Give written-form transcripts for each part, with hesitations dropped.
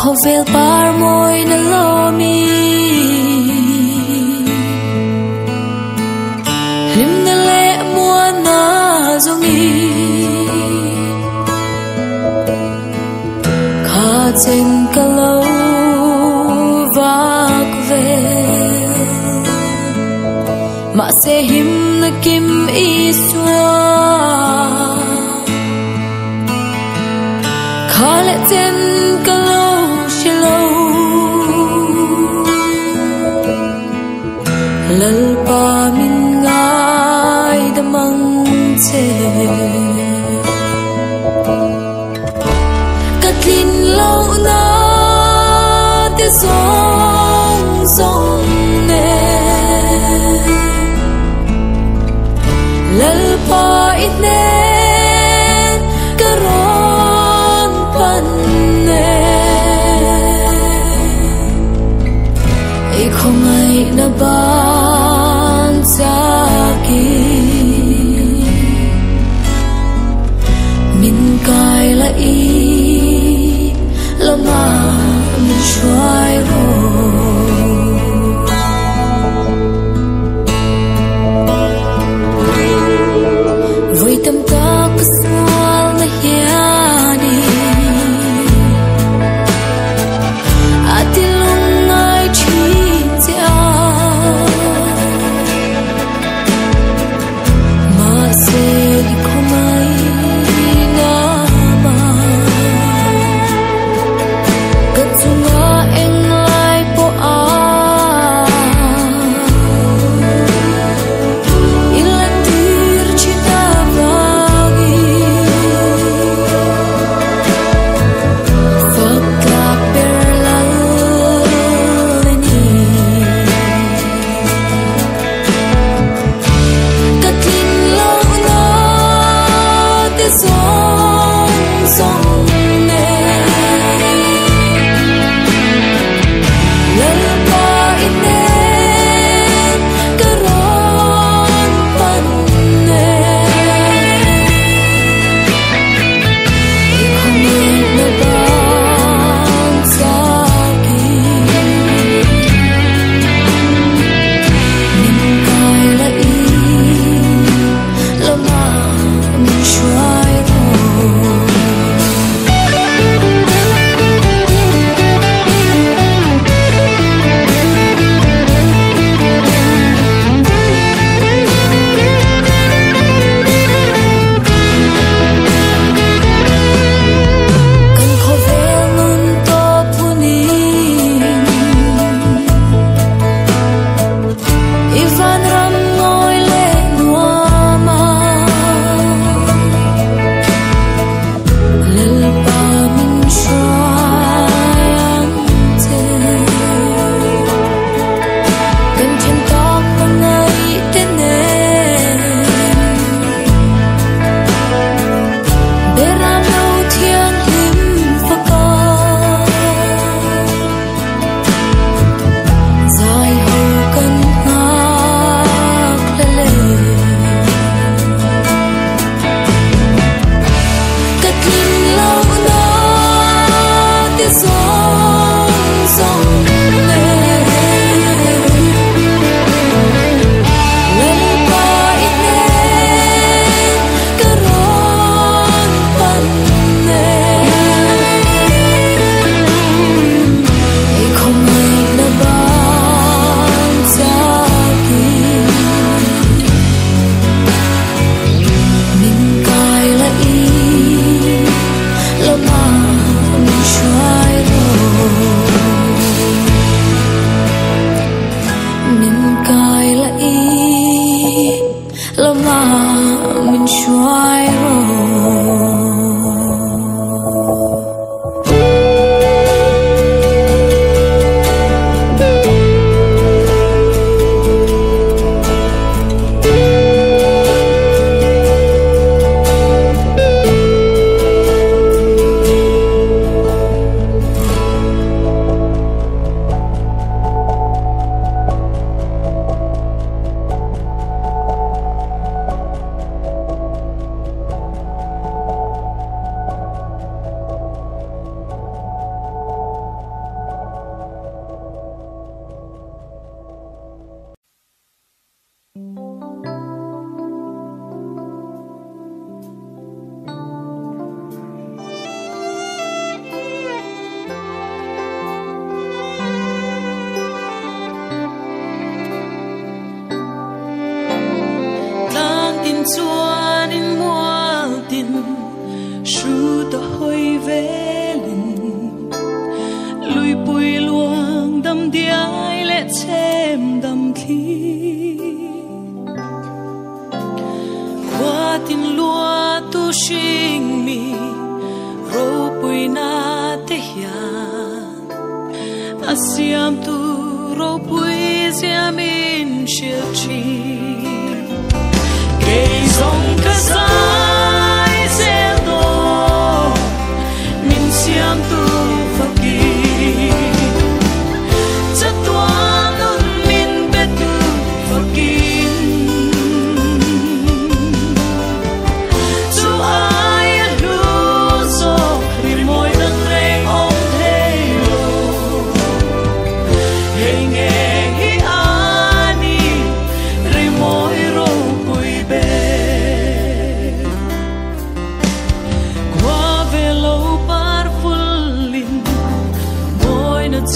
Khovel par moi na lomi lim na le mua na zongi kha chen kalo vak ve ma se him na kim iswa kha le chen lal pa min ngai da mang che katlin lâu na te song song ne lal pa it ne karon pan ne e không ai na ba min kai la i lama min shwai ro voi tam ta kuswal na hiani atilung ai chi tia shing mi ro pui na te hian asiam tu ro pui siam in shil chi kei song ka sai sel do min siam tu faki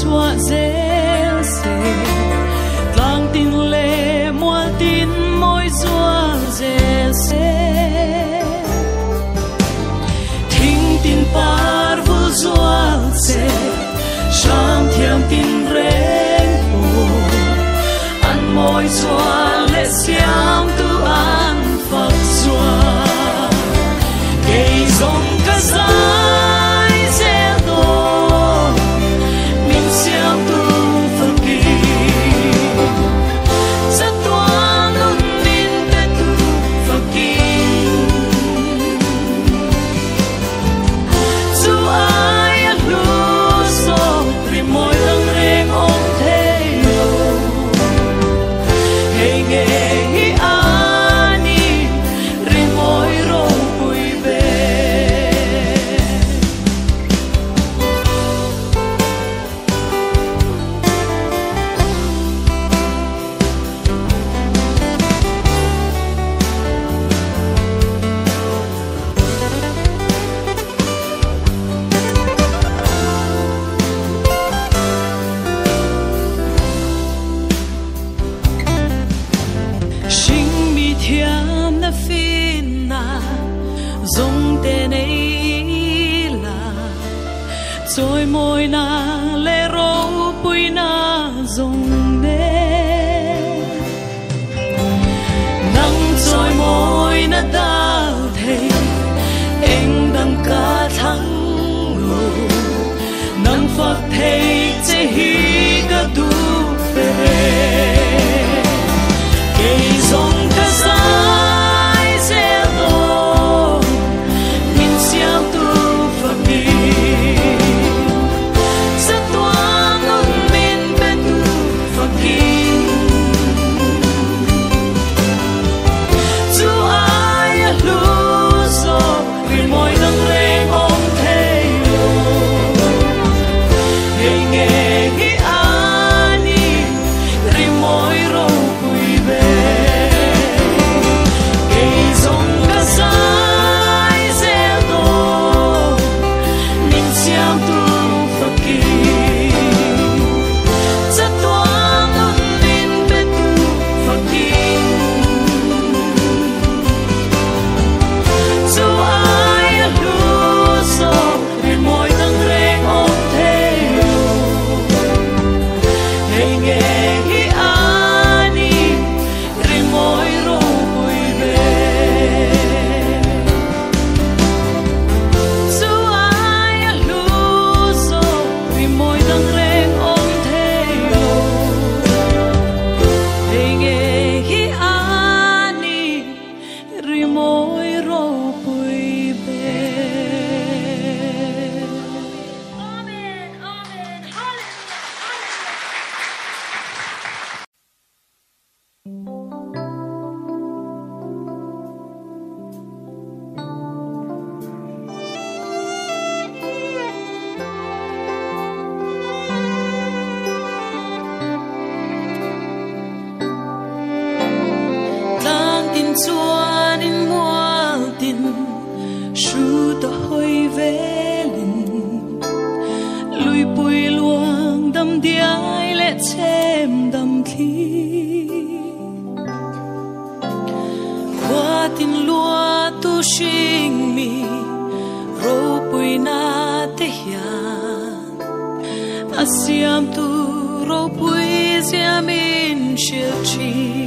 xóa rêu rề lang tin lệ mua tin môi xóa rêu rề thinh tin par vu xóa rề sang thiam tin rèn hồ ăn môi xóa lệ xiang tu ăn phật xóa cây rong cá sai rêu đô rồi môi na lê rô bùi na dùng nê nắng rồi môi na đau thề anh đang cả thắng ngủ nắng phật thề chế hi cả đủ về cây rong cả sai sẽ đô mình xiao tu phật đi chuan in mual tin shu to hoi velin lui pui luang dam diai le chem dam thi qua tin lua tu shing mi ro pui na te hian asiam tu ro pui siam in shil chi